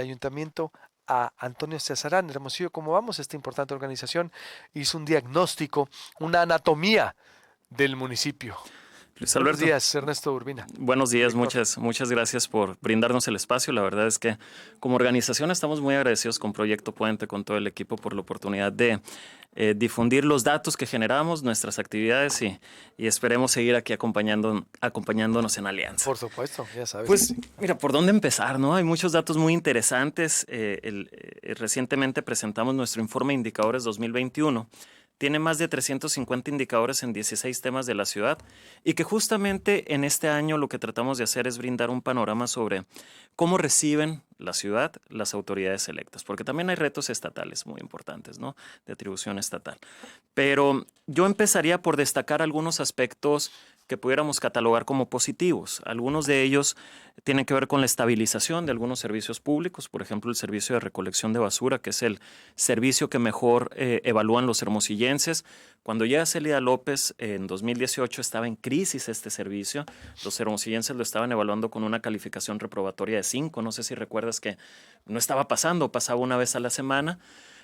ayuntamiento a Antonio Cesarán, Hermosillo. ¿Cómo vamos? Esta importante organización hizo un diagnóstico, una anatomía del municipio. Luis Buenos Alberto, días, Ernesto Urbina, buenos días, director. muchas gracias por brindarnos el espacio. La verdad es que como organización estamos muy agradecidos con Proyecto Puente, con todo el equipo por la oportunidad de difundir los datos que generamos, nuestras actividades y esperemos seguir aquí acompañándonos en alianza. Por supuesto, ya sabes que Pues sí. mira, ¿por dónde empezar, no? Hay muchos datos muy interesantes. Recientemente presentamos nuestro informe de indicadores 2021. Tiene más de 350 indicadores en 16 temas de la ciudad y que justamente en este año lo que tratamos de hacer es brindar un panorama sobre cómo reciben la ciudad las autoridades electas, porque también hay retos estatales muy importantes, ¿no? De atribución estatal. Pero yo empezaría por destacar algunos aspectos que pudiéramos catalogar como positivos. Algunos de ellos tienen que ver con la estabilización de algunos servicios públicos, por ejemplo, el servicio de recolección de basura, que es el servicio que mejor evalúan los hermosillenses. Cuando llega Celida López en 2018 estaba en crisis este servicio. Los hermosillenses lo estaban evaluando con una calificación reprobatoria de 5. No sé si recuerdas que no estaba pasando, pasaba una vez a la semana.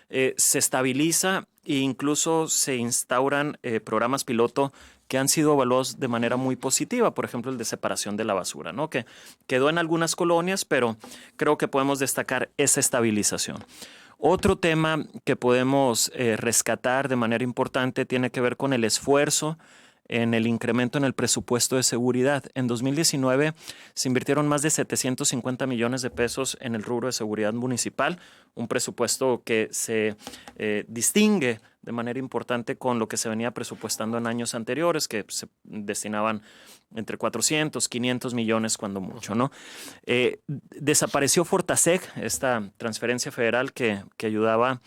Se estabiliza e incluso se instauran programas piloto que han sido evaluados de manera muy positiva, por ejemplo el de separación de la basura, ¿no? Que quedó en algunas colonias, pero creo que podemos destacar esa estabilización. Otro tema que podemos rescatar de manera importante tiene que ver con el esfuerzo en el incremento en el presupuesto de seguridad. En 2019 se invirtieron más de 750 millones de pesos en el rubro de seguridad municipal, un presupuesto que se distingue de manera importante con lo que se venía presupuestando en años anteriores, que se destinaban entre 400, 500 millones cuando mucho, ¿no? Desapareció Fortaseg, esta transferencia federal que ayudaba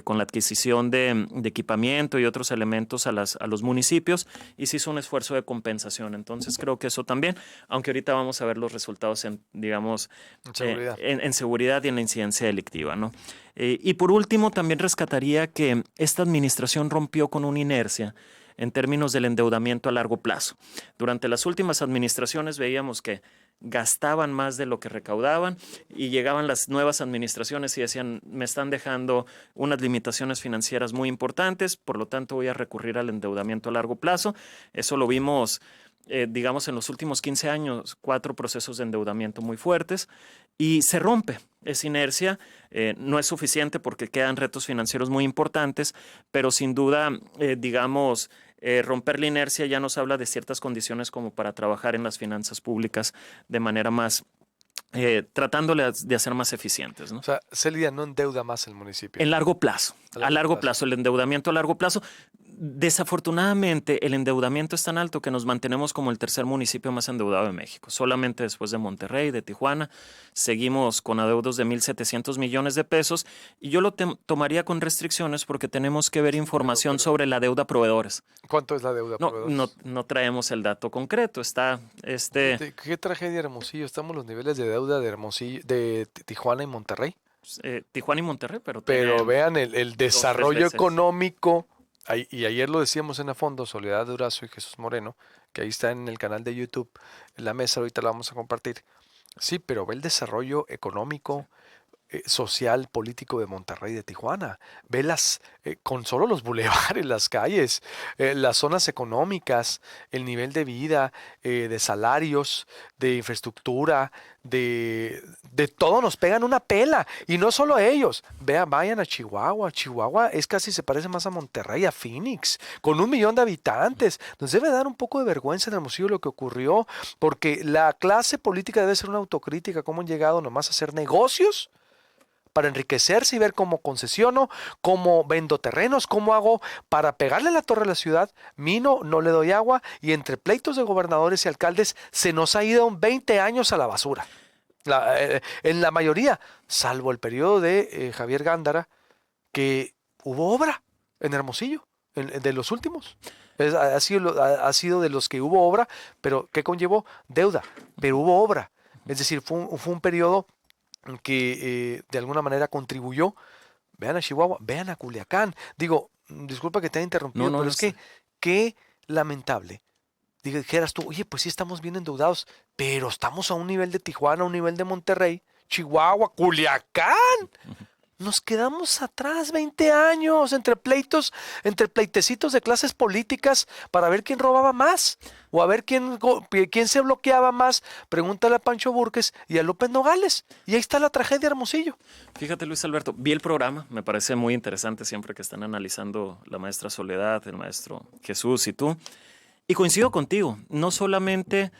con la adquisición de equipamiento y otros elementos a los municipios y se hizo un esfuerzo de compensación. Entonces creo que eso también, aunque ahorita vamos a ver los resultados Seguridad. en seguridad y en la incidencia delictiva, ¿no? Y por último, también rescataría que esta administración rompió con una inercia en términos del endeudamiento a largo plazo. Durante las últimas administraciones veíamos que gastaban más de lo que recaudaban y llegaban las nuevas administraciones y decían, me están dejando unas limitaciones financieras muy importantes, por lo tanto voy a recurrir al endeudamiento a largo plazo. Eso lo vimos, digamos, en los últimos 15 años, 4 procesos de endeudamiento muy fuertes y se rompe esa inercia. No es suficiente porque quedan retos financieros muy importantes, pero sin duda, digamos, romper la inercia ya nos habla de ciertas condiciones como para trabajar en las finanzas públicas de manera más, tratándolas de hacer más eficientes, ¿no? O sea, Celida no endeuda más el municipio. En largo plazo, A largo plazo. el endeudamiento a largo plazo. Desafortunadamente, el endeudamiento es tan alto que nos mantenemos como el tercer municipio más endeudado de México. Solamente después de Monterrey, de Tijuana, seguimos con adeudos de 1,700 millones de pesos y yo lo tomaría con restricciones porque tenemos que ver información sobre la deuda a proveedores. ¿Cuánto es la deuda, proveedores? No traemos el dato concreto. Está Fíjate, qué tragedia, Hermosillo. Estamos los niveles de deuda de Hermosillo, de Tijuana y Monterrey. Tijuana y Monterrey, pero Pero tienen vean el 2, 3 desarrollo veces. económico. Y ayer lo decíamos en a fondo, Soledad Durazo y Jesús Moreno, que ahí está en el canal de YouTube, en la mesa, ahorita la vamos a compartir. Sí, pero ve el desarrollo económico, social, político de Monterrey, de Tijuana. Ve con solo los bulevares, las calles, las zonas económicas, el nivel de vida, de salarios, de infraestructura, de todo nos pegan una pela. Y no solo a ellos. Vean, vayan a Chihuahua. Chihuahua es casi se parece más a Monterrey, a Phoenix, con 1 millón de habitantes. Nos debe dar un poco de vergüenza en Hermosillo lo que ocurrió, porque la clase política debe ser una autocrítica, cómo han llegado nomás a hacer negocios para enriquecerse y ver cómo concesiono, cómo vendo terrenos, cómo hago para pegarle la torre a la ciudad, mino, no le doy agua, y entre pleitos de gobernadores y alcaldes se nos ha ido 20 años a la basura. En la mayoría, salvo el periodo de Javier Gándara, que hubo obra en Hermosillo, de los últimos. Ha sido de los que hubo obra, pero ¿qué conllevó? Deuda, pero hubo obra. Es decir, fue un periodo que de alguna manera contribuyó. Vean a Chihuahua, vean a Culiacán. Digo, disculpa que te haya interrumpido, No pero es que qué lamentable. Dijeras tú, oye, pues sí estamos bien endeudados, pero estamos a un nivel de Tijuana, a un nivel de Monterrey, Chihuahua, Culiacán. Nos quedamos atrás 20 años entre pleitos, entre pleitecitos de clases políticas para ver quién robaba más o a ver quién se bloqueaba más. Pregúntale a Pancho Burques y a López Nogales. Y ahí está la tragedia, Hermosillo. Fíjate, Luis Alberto, vi el programa, me parece muy interesante siempre que están analizando la maestra Soledad, el maestro Jesús y tú. Y coincido contigo, no solamente,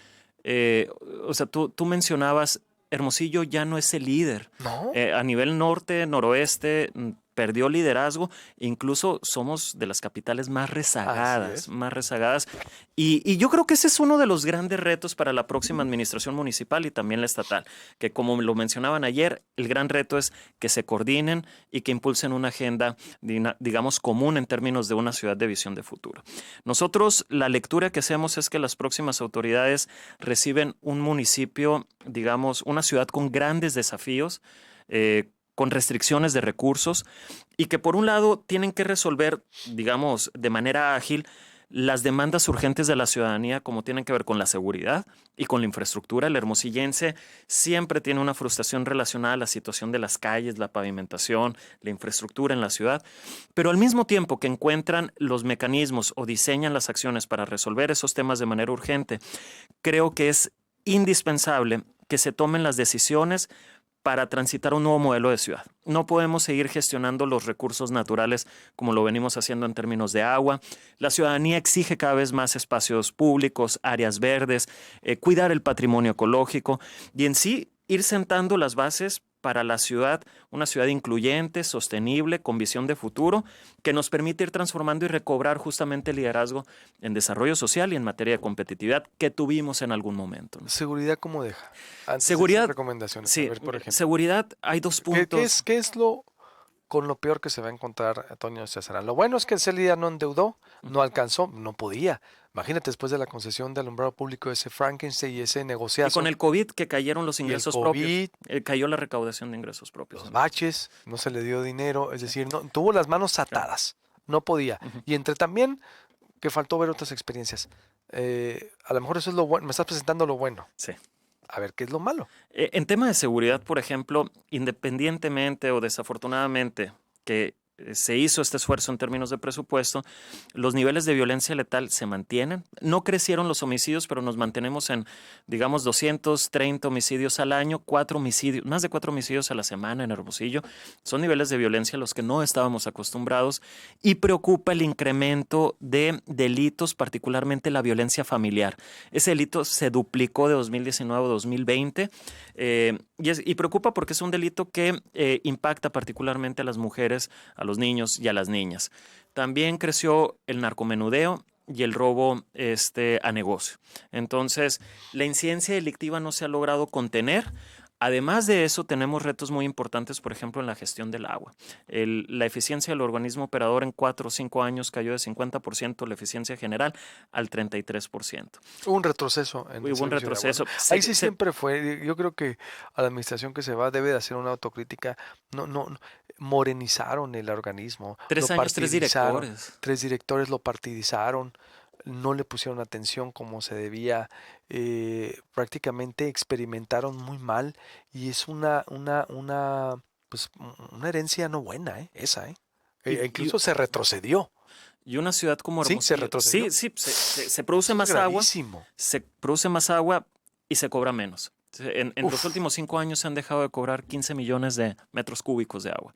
o sea, tú mencionabas, Hermosillo ya no es el líder. No. A nivel norte, noroeste, perdió liderazgo. Incluso somos de las capitales más rezagadas, más rezagadas. Y yo creo que ese es uno de los grandes retos para la próxima administración municipal y también la estatal, que como lo mencionaban ayer, el gran reto es que se coordinen y que impulsen una agenda, digamos, común en términos de una ciudad de visión de futuro. Nosotros, la lectura que hacemos es que las próximas autoridades reciben un municipio, digamos, una ciudad con grandes desafíos, con restricciones de recursos y que por un lado tienen que resolver, digamos, de manera ágil las demandas urgentes de la ciudadanía como tienen que ver con la seguridad y con la infraestructura. El hermosillense siempre tiene una frustración relacionada a la situación de las calles, la pavimentación, la infraestructura en la ciudad, pero al mismo tiempo que encuentran los mecanismos o diseñan las acciones para resolver esos temas de manera urgente, creo que es indispensable que se tomen las decisiones para transitar un nuevo modelo de ciudad. No podemos seguir gestionando los recursos naturales como lo venimos haciendo en términos de agua. La ciudadanía exige cada vez más espacios públicos, áreas verdes, cuidar el patrimonio ecológico y en sí ir sentando las bases para la ciudad, una ciudad incluyente, sostenible, con visión de futuro, que nos permite ir transformando y recobrar justamente el liderazgo en desarrollo social y en materia de competitividad que tuvimos en algún momento, ¿no? ¿Seguridad cómo deja? Antes de Seguridad, esas recomendaciones. sí, A ver, por ejemplo. seguridad, hay dos puntos. ¿Qué es lo con lo peor que se va a encontrar Antonio César? Lo bueno es que Celida no endeudó, no alcanzó, no podía. Imagínate después de la concesión de alumbrado público, ese Frankenstein y ese Y negociazo, con el COVID que cayeron los y el ingresos COVID, propios, cayó la recaudación de ingresos propios. los ¿No? baches, no se le dio dinero, es decir, no tuvo las manos atadas, no podía. Y entre también que faltó ver otras experiencias. A lo mejor eso es lo bueno, me estás presentando lo bueno. Sí. A ver, ¿qué es lo malo? En tema de seguridad, por ejemplo, independientemente o desafortunadamente que se hizo este esfuerzo en términos de presupuesto, los niveles de violencia letal se mantienen. No crecieron los homicidios, pero nos mantenemos en, digamos, 230 homicidios al año, más de 4 homicidios a la semana en Hermosillo. Son niveles de violencia a los que no estábamos acostumbrados y preocupa el incremento de delitos, particularmente la violencia familiar. Ese delito se duplicó de 2019 a 2020 y preocupa porque es un delito que impacta particularmente a las mujeres, a los niños y a las niñas. También creció el narcomenudeo y el robo a negocio. Entonces, la incidencia delictiva no se ha logrado contener. Además de eso, tenemos retos muy importantes, por ejemplo, en la gestión del agua. La eficiencia del organismo operador en 4 o 5 años cayó de 50%, la eficiencia general al 33%. Hubo un retroceso en el Hubo un servicio de agua. retroceso. Ahí sí siempre fue. Yo creo que a la administración que se va debe de hacer una autocrítica. No, morenizaron el organismo. 3 lo años, 3 partidizaron. directores. 3 directores lo partidizaron. No le pusieron atención como se debía. Prácticamente experimentaron muy mal y es pues, una herencia no buena, esa, incluso se retrocedió. Y una ciudad como Hermosillo. Sí, se retrocedió. Sí, se produce más agua. Se produce más agua y se cobra menos. En los últimos 5 años se han dejado de cobrar 15 millones de metros cúbicos de agua.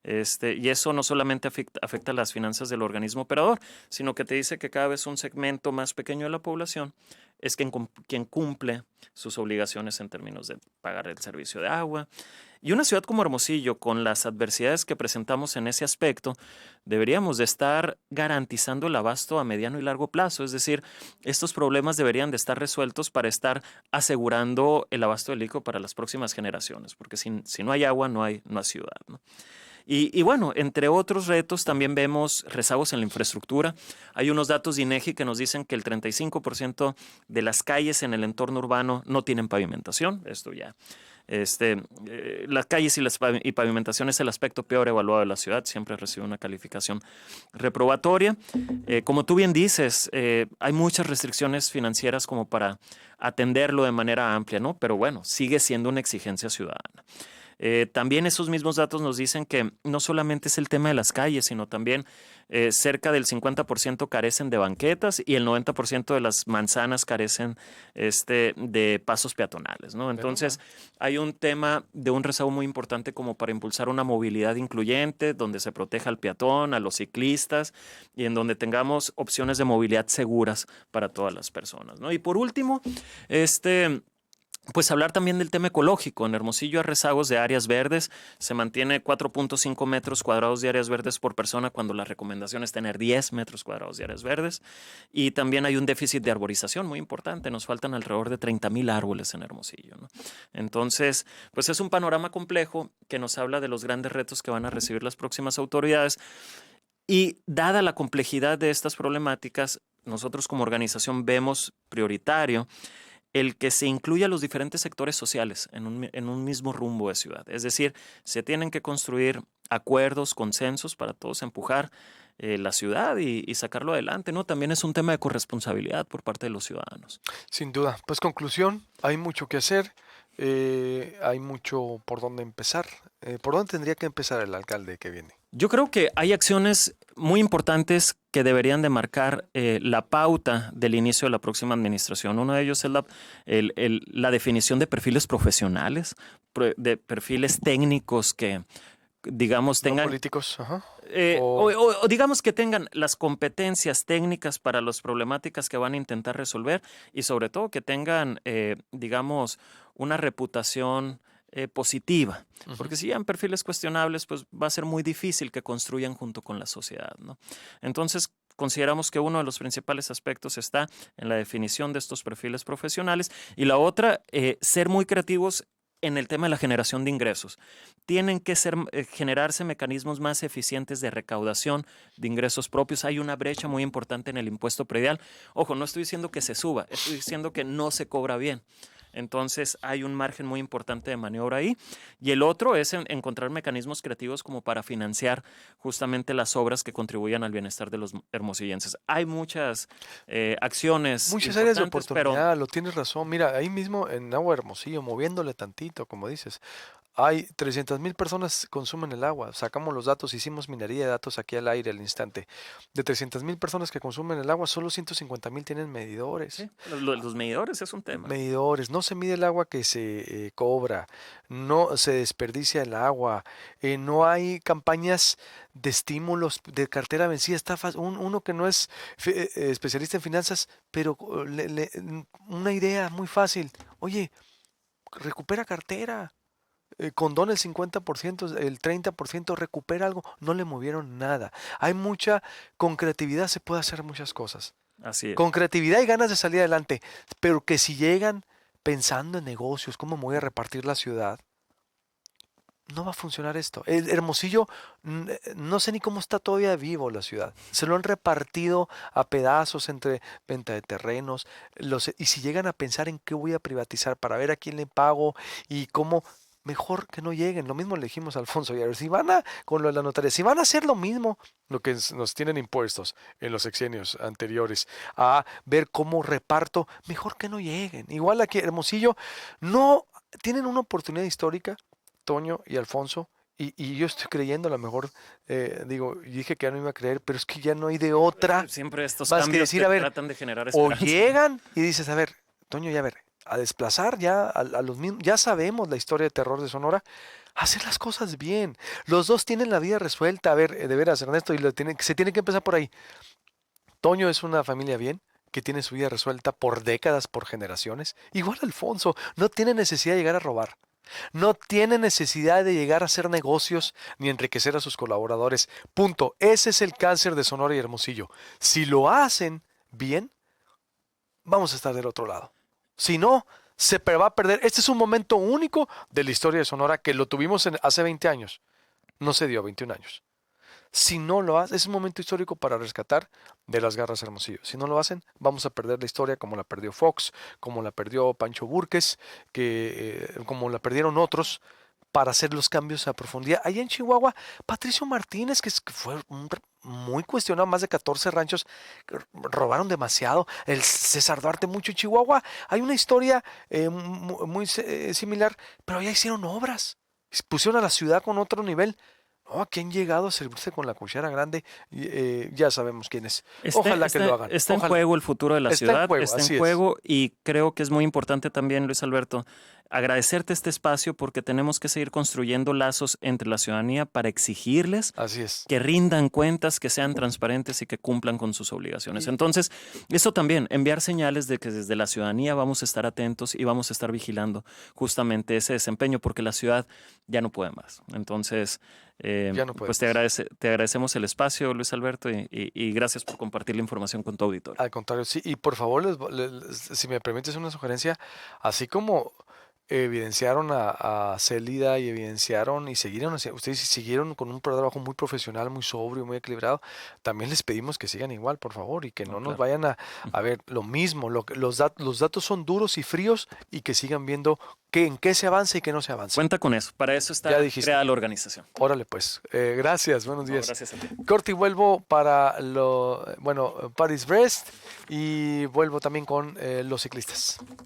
Y eso no solamente afecta las finanzas del organismo operador, sino que te dice que cada vez un segmento más pequeño de la población es quien cumple sus obligaciones en términos de pagar el servicio de agua. Y una ciudad como Hermosillo, con las adversidades que presentamos en ese aspecto, deberíamos de estar garantizando el abasto a mediano y largo plazo. Es decir, estos problemas deberían de estar resueltos para estar asegurando el abasto del líquido para las próximas generaciones, porque si no hay agua, no hay ciudad, ¿no? Y bueno, entre otros retos también vemos rezagos en la infraestructura. Hay unos datos de INEGI que nos dicen que el 35% de las calles en el entorno urbano no tienen pavimentación. Esto ya Las calles y pavimentación es el aspecto peor evaluado de la ciudad, siempre recibe una calificación reprobatoria. Como tú bien dices, hay muchas restricciones financieras como para atenderlo de manera amplia, ¿no? Pero bueno, sigue siendo una exigencia ciudadana. También esos mismos datos nos dicen que no solamente es el tema de las calles, sino también cerca del 50% carecen de banquetas y el 90% de las manzanas carecen de pasos peatonales, ¿no? Entonces, hay un tema de un rezago muy importante como para impulsar una movilidad incluyente, donde se proteja al peatón, a los ciclistas y en donde tengamos opciones de movilidad seguras para todas las personas, ¿no? Y por último, pues hablar también del tema ecológico. En Hermosillo hay rezagos de áreas verdes. Se mantiene 4.5 metros cuadrados de áreas verdes por persona cuando la recomendación es tener 10 metros cuadrados de áreas verdes. Y también hay un déficit de arborización muy importante. Nos faltan alrededor de 30,000 árboles en Hermosillo, ¿no? Entonces, pues es un panorama complejo que nos habla de los grandes retos que van a recibir las próximas autoridades. Y dada la complejidad de estas problemáticas, nosotros como organización vemos prioritario el que se incluya a los diferentes sectores sociales en un mismo rumbo de ciudad. Es decir, se tienen que construir acuerdos, consensos para todos empujar la ciudad y sacarlo adelante, ¿no? También es un tema de corresponsabilidad por parte de los ciudadanos. Sin duda. Pues conclusión, hay mucho que hacer, hay mucho por dónde empezar. ¿Por dónde tendría que empezar el alcalde que viene? Yo creo que hay acciones muy importantes que deberían de marcar la pauta del inicio de la próxima administración. Uno de ellos es la definición de perfiles profesionales, de perfiles técnicos que, digamos, No tengan... políticos, ajá. O digamos que tengan las competencias técnicas para las problemáticas que van a intentar resolver y sobre todo que tengan, digamos, una reputación positiva. Porque si llevan perfiles cuestionables, pues va a ser muy difícil que construyan junto con la sociedad, ¿no? Entonces, consideramos que uno de los principales aspectos está en la definición de estos perfiles profesionales y la otra, ser muy creativos en el tema de la generación de ingresos. Tienen que generarse mecanismos más eficientes de recaudación de ingresos propios. Hay una brecha muy importante en el impuesto predial. Ojo, no estoy diciendo que se suba, estoy diciendo que no se cobra bien. Entonces hay un margen muy importante de maniobra ahí. Y el otro es encontrar mecanismos creativos como para financiar justamente las obras que contribuyan al bienestar de los hermosillenses. Hay muchas acciones Muchas áreas de importantes, pero oportunidad, lo tienes razón. Mira, ahí mismo en Agua Hermosillo, moviéndole tantito, como dices, hay 300,000 personas consumen el agua. Sacamos los datos, hicimos minería de datos aquí al aire al instante. De 300,000 personas que consumen el agua, solo 150,000 tienen medidores. sí, los medidores es un tema. Medidores, no se mide el agua que se cobra, no se desperdicia el agua, no hay campañas de estímulos de cartera vencida. Uno que no es especialista en finanzas, pero una idea muy fácil. Oye, recupera cartera. Condona el 50%, el 30% recupera algo, no le movieron nada. Con creatividad se puede hacer muchas cosas. Así Con es. creatividad y ganas de salir adelante, pero que si llegan pensando en negocios, cómo me voy a repartir la ciudad, no va a funcionar esto. El Hermosillo, no sé ni cómo está todavía vivo la ciudad. Se lo han repartido a pedazos entre venta de terrenos. Y si llegan a pensar en qué voy a privatizar para ver a quién le pago y cómo, mejor que no lleguen. Lo mismo le dijimos a Alfonso Villar. Con lo de la notaría, si van a hacer lo mismo, lo que nos tienen impuestos en los sexenios anteriores, a ver cómo reparto, mejor que no lleguen. Igual aquí Hermosillo, no tienen una oportunidad histórica, Toño y Alfonso, y yo estoy creyendo, a lo mejor, dije que ya no iba a creer, pero es que ya no hay de otra, Siempre estos más que cambios decir, que a ver, tratan de generar o esperanza. llegan y dices, a ver, Toño, ya a ver, a desplazar ya a los mismos, ya sabemos la historia de terror de Sonora, hacer las cosas bien. Los dos tienen la vida resuelta, a ver, de veras, Ernesto, se tiene que empezar por ahí. Toño es una familia bien, que tiene su vida resuelta por décadas, por generaciones. Igual Alfonso, no tiene necesidad de llegar a robar. No tiene necesidad de llegar a hacer negocios ni enriquecer a sus colaboradores. Punto. Ese es el cáncer de Sonora y Hermosillo. Si lo hacen bien, vamos a estar del otro lado. Si no, va a perder. Este es un momento único de la historia de Sonora que lo tuvimos hace 20 años. No se dio 21 años. Si no lo hacen, es un momento histórico para rescatar de las garras Hermosillo. Si no lo hacen, vamos a perder la historia como la perdió Fox, como la perdió Pancho Burques, como la perdieron otros para hacer los cambios a profundidad. Allá en Chihuahua, Patricio Martínez, que fue muy cuestionado, más de 14 ranchos robaron demasiado. El César Duarte mucho en Chihuahua. Hay una historia muy similar, pero ya hicieron obras. Pusieron a la ciudad con otro nivel. No, aquí han llegado a servirse con la cuchara grande. Ya sabemos quién es. Ojalá que lo hagan. Está en Ojalá. juego el futuro de la Está en ciudad, juego, está en así es. juego y creo que es muy importante también, Luis Alberto, agradecerte este espacio porque tenemos que seguir construyendo lazos entre la ciudadanía para exigirles Así es. que rindan cuentas, que sean transparentes y que cumplan con sus obligaciones. Entonces, eso también, enviar señales de que desde la ciudadanía vamos a estar atentos y vamos a estar vigilando justamente ese desempeño porque la ciudad ya no puede más. Entonces, Ya no puede pues más. te agradecemos el espacio, Luis Alberto, y gracias por compartir la información con tu auditorio. Al contrario, sí. Y por favor, si me permites una sugerencia, así como evidenciaron a Celida y evidenciaron y siguieron, ustedes siguieron con un trabajo muy profesional, muy sobrio, muy equilibrado, también les pedimos que sigan igual, por favor, y que No, no nos claro. vayan a ver lo mismo, los datos son duros y fríos y que sigan viendo en qué se avanza y qué no se avanza. Cuenta con eso. Para eso Ya está dijiste. creada la organización. Órale, pues. Gracias, buenos No, días. gracias a ti. Corte y vuelvo para Paris Brest y vuelvo también con los ciclistas.